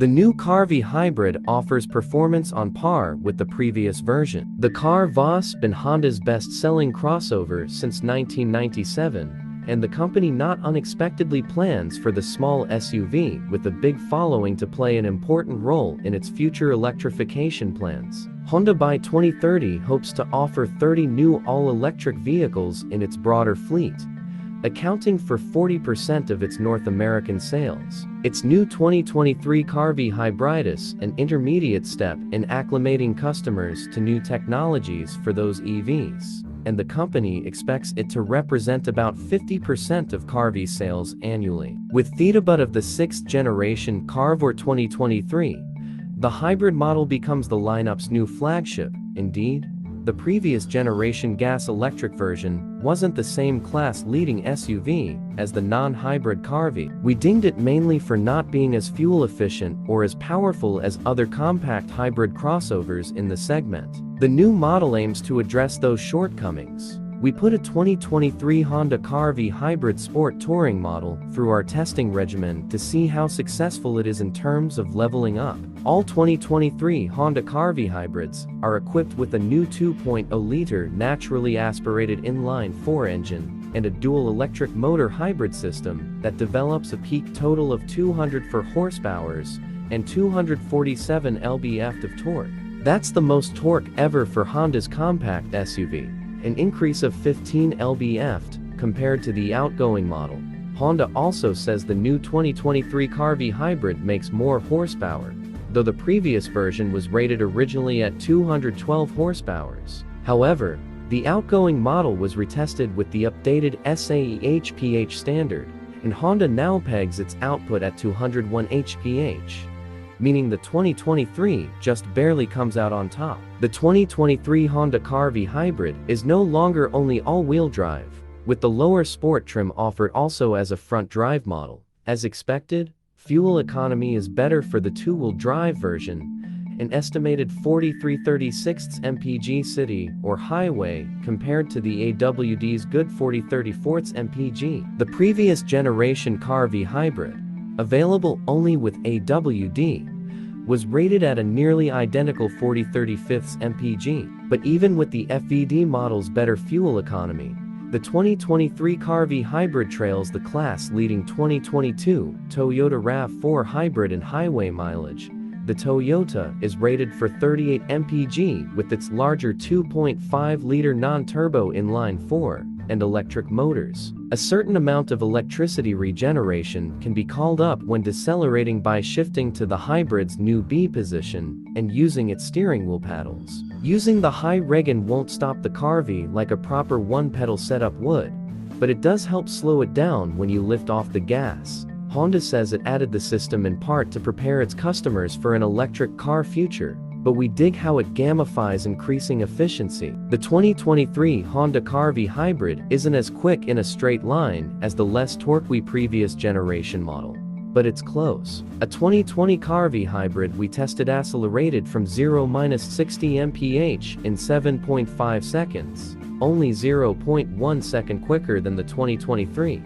The new CR-V Hybrid offers performance on par with the previous version. The CR-V has been Honda's best-selling crossover since 1997, and the company not unexpectedly plans for the small SUV with a big following to play an important role in its future electrification plans. Honda by 2030 hopes to offer 30 new all-electric vehicles in its broader fleet, accounting for 40% of its North American sales. Its new 2023 CR-V Hybrid is an intermediate step in acclimating customers to new technologies for those EVs, and the company expects it to represent about 50% of CR-V sales annually. With Theta of the 6th generation CR-V 2023, the hybrid model becomes the lineup's new flagship. Indeed, the previous generation gas-electric version wasn't the same class-leading SUV as the non-hybrid CR-V. We dinged it mainly for not being as fuel-efficient or as powerful as other compact hybrid crossovers in the segment. The new model aims to address those shortcomings. We put a 2023 Honda CR-V Hybrid Sport Touring model through our testing regimen to see how successful it is in terms of leveling up. All 2023 Honda CR-V hybrids are equipped with a new 2.0-liter naturally aspirated inline-four engine and a dual electric motor hybrid system that develops a peak total of 204 horsepower and 247 lb-ft of torque. That's the most torque ever for Honda's compact SUV, an increase of 15 lb-ft compared to the outgoing model. Honda also says the new 2023 CR-V Hybrid makes more horsepower, though the previous version was rated originally at 212 horsepower. However, the outgoing model was retested with the updated SAE-HPH standard, and Honda now pegs its output at 201 hph, meaning the 2023 just barely comes out on top. The 2023 Honda CR-V Hybrid is no longer only all-wheel drive, with the lower sport trim offered also as a front-drive model. As expected, fuel economy is better for the two-wheel drive version, an estimated 43/36 mpg city or highway compared to the AWD's good 40/34 mpg. The previous generation CR-V Hybrid, available only with AWD, was rated at a nearly identical 40/35 mpg. But even with the FVD model's better fuel economy, the 2023 CR-V Hybrid trails the class-leading 2022 Toyota RAV4 Hybrid in highway mileage. The Toyota is rated for 38 mpg with its larger 2.5-liter non-turbo inline-four and electric motors. A certain amount of electricity regeneration can be called up when decelerating by shifting to the hybrid's new B position and using its steering wheel paddles. Using the high regen won't stop the CR-V like a proper one-pedal setup would, but it does help slow it down when you lift off the gas. Honda says it added the system in part to prepare its customers for an electric car future, but we dig how it gamifies increasing efficiency. The 2023 Honda CR-V Hybrid isn't as quick in a straight line as the less torquey previous generation model, but it's close. A 2020 CR-V Hybrid we tested accelerated from 0-60 mph in 7.5 seconds, only 0.1 second quicker than the 2023.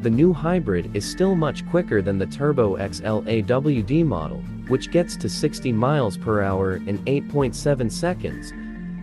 The new hybrid is still much quicker than the turbo EX-L AWD model, which gets to 60 miles per hour in 8.7 seconds.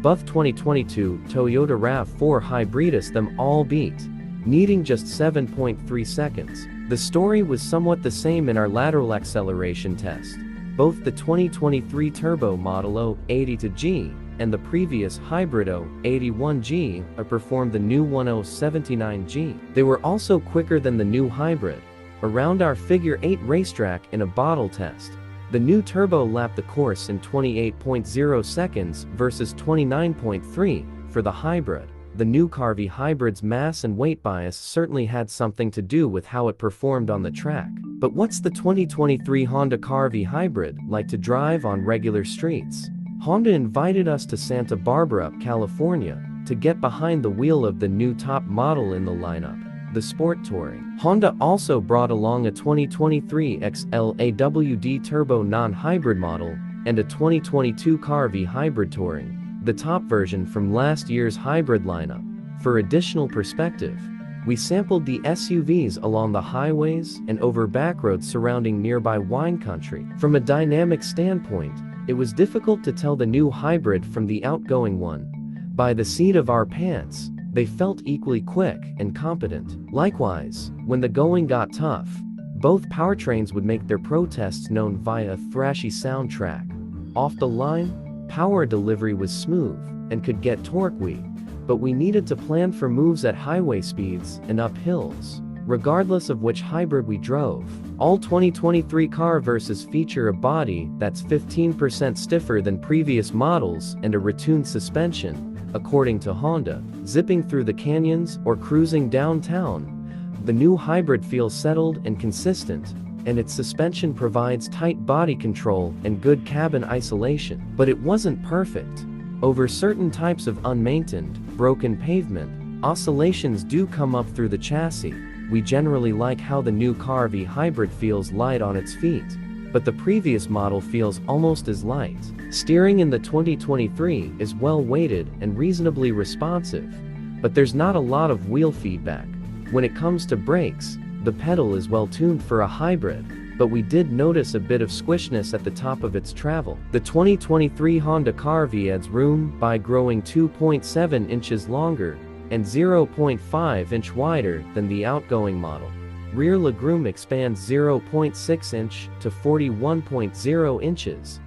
Both 2022 Toyota RAV4 Hybridus them all beat, needing just 7.3 seconds. The story was somewhat the same in our lateral acceleration test. Both the 2023 turbo Model 080G and the previous Hybrid 081G outperformed the new 1079G. They were also quicker than the new hybrid. Around our figure 8 racetrack in a bottle test, the new turbo lapped the course in 28.0 seconds versus 29.3 for the hybrid. The new CR-V Hybrid's mass and weight bias certainly had something to do with how it performed on the track. But what's the 2023 Honda CR-V Hybrid like to drive on regular streets? Honda invited us to Santa Barbara, California, to get behind the wheel of the new top model in the lineup, the Sport Touring. Honda also brought along a 2023 EX-L AWD Turbo non-hybrid model and a 2022 CR-V Hybrid Touring, the top version from last year's hybrid lineup. For additional perspective, We sampled the SUVs along the highways and over backroads surrounding nearby wine country. From a dynamic standpoint, it was difficult to tell the new hybrid from the outgoing one. By the seat of our pants, they felt equally quick and competent. Likewise, when the going got tough, both powertrains would make their protests known via a thrashy soundtrack. Off the line, power delivery was smooth and could get torquey, but we needed to plan for moves at highway speeds and up hills. Regardless of which hybrid we drove, all 2023 car versus feature a body that's 15% stiffer than previous models and a retuned suspension, according to Honda. Zipping through the canyons or cruising downtown, the new hybrid feels settled and consistent, and its suspension provides tight body control and good cabin isolation. But it wasn't perfect. Over certain types of unmaintained, broken pavement, oscillations do come up through the chassis. We generally like how the new CR-V hybrid feels light on its feet, but the previous model feels almost as light. Steering in the 2023 is well weighted and reasonably responsive, but there's not a lot of wheel feedback. When it comes to brakes, the pedal is well tuned for a hybrid, but we did notice a bit of squishiness at the top of its travel. The 2023 Honda CR-V adds room by growing 2.7 inches longer and 0.5 inch wider than the outgoing model. Rear legroom expands 0.6 inch to 41.0 inches,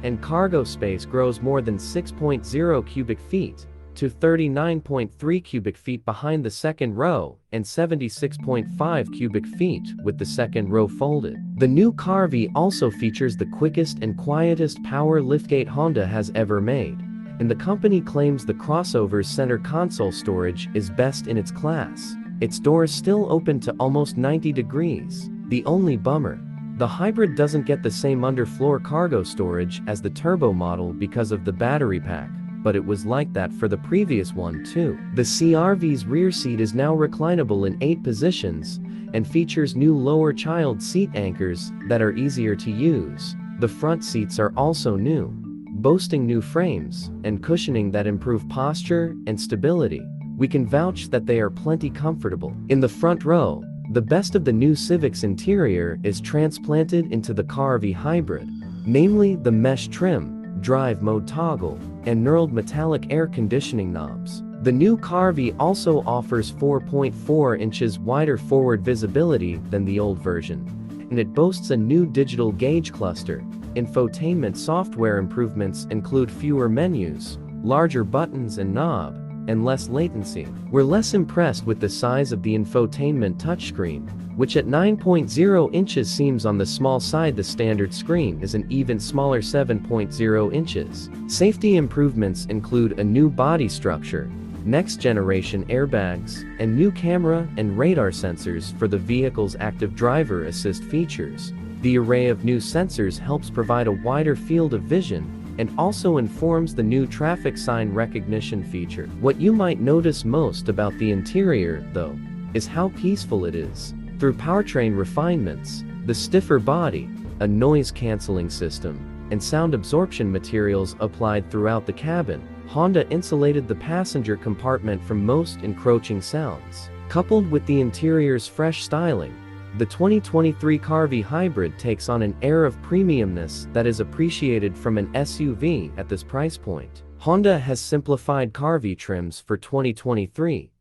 and cargo space grows more than 6.0 cubic feet to 39.3 cubic feet behind the second row and 76.5 cubic feet with the second row folded. The new CR-V also features the quickest and quietest power liftgate Honda has ever made, and the company claims the crossover's center console storage is best in its class. Its doors still open to almost 90 degrees. The only bummer: the hybrid doesn't get the same underfloor cargo storage as the turbo model because of the battery pack, but it was like that for the previous one too. The CR-V's rear seat is now reclinable in 8 positions and features new lower child seat anchors that are easier to use. The front seats are also new, boasting new frames and cushioning that improve posture and stability. We can vouch that they are plenty comfortable. In the front row, the best of the new Civic's interior is transplanted into the CR-V hybrid, namely the mesh trim, drive mode toggle, and knurled metallic air conditioning knobs. The new CR-V also offers 4.4 inches wider forward visibility than the old version, and it boasts a new digital gauge cluster. Infotainment software improvements include fewer menus, larger buttons and knob, and less latency. We're less impressed with the size of the infotainment touchscreen, which at 9.0 inches seems on the small side. The standard screen is an even smaller 7.0 inches. Safety improvements include a new body structure, next-generation airbags, and new camera and radar sensors for the vehicle's active driver assist features. The array of new sensors helps provide a wider field of vision and also informs the new traffic sign recognition feature. What you might notice most about the interior, though, is how peaceful it is. Through powertrain refinements, the stiffer body, a noise-canceling system, and sound absorption materials applied throughout the cabin, Honda insulated the passenger compartment from most encroaching sounds. Coupled with the interior's fresh styling, the 2023 CR-V hybrid takes on an air of premiumness that is appreciated from an SUV at this price point. Honda has simplified CR-V trims for 2023.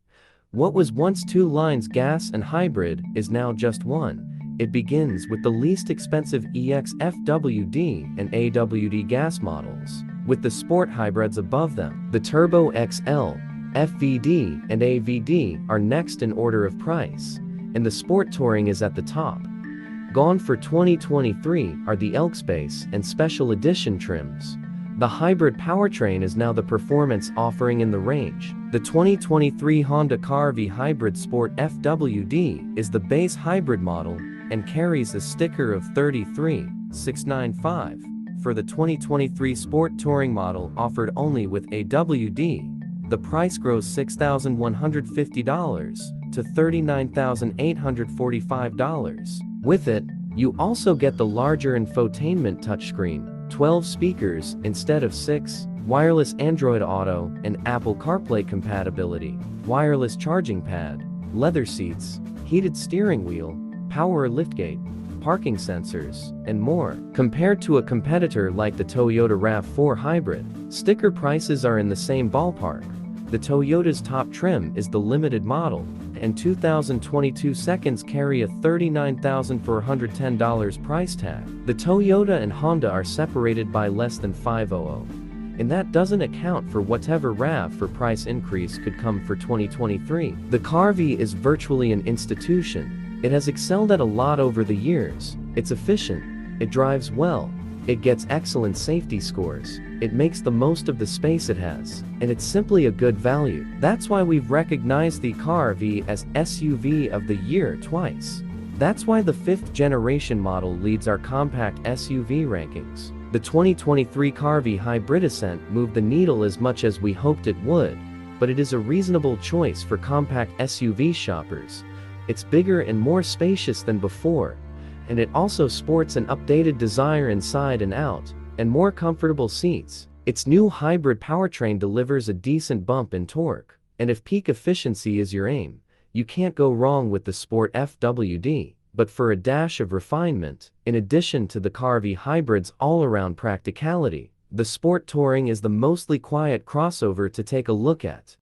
What was once 2 lines gas and hybrid is now just one. It begins with the least expensive EX-L AWD and AWD gas models, with the sport hybrids above them. The Turbo XL, FVD, and AVD are next in order of price, and the Sport Touring is at the top. Gone for 2023 are the Elk Space and Special Edition trims. The hybrid powertrain is now the performance offering in the range. The 2023 Honda CR-V Hybrid Sport FWD is the base hybrid model and carries a sticker of 33,695. For the 2023 Sport Touring model offered only with AWD, the price grows $6,150 to $39,845. With it, you also get the larger infotainment touchscreen, 12 speakers instead of 6, wireless Android Auto and Apple CarPlay compatibility, wireless charging pad, leather seats, heated steering wheel, power liftgate, parking sensors, and more. Compared to a competitor like the Toyota RAV4 Hybrid, sticker prices are in the same ballpark. The Toyota's top trim is the limited model, and 2022 seconds carry a $39,410 price tag. The Toyota and Honda are separated by less than 500. And that doesn't account for whatever RAV4 price increase could come for 2023. The CAR-V is virtually an institution. It has excelled at a lot over the years. It's efficient, it drives well, it gets excellent safety scores, it makes the most of the space it has, and it's simply a good value. That's why we've recognized the CAR-V as SUV of the year twice. That's why the 5th generation model leads our compact SUV rankings. The 2023 CAR-V Hybrid Ascent moved the needle as much as we hoped it would, but it is a reasonable choice for compact SUV shoppers. It's bigger and more spacious than before, and it also sports an updated design inside and out, and more comfortable seats. Its new hybrid powertrain delivers a decent bump in torque, and if peak efficiency is your aim, you can't go wrong with the Sport FWD. But for a dash of refinement, in addition to the CAR-V Hybrid's all-around practicality, the Sport Touring is the mostly quiet crossover to take a look at.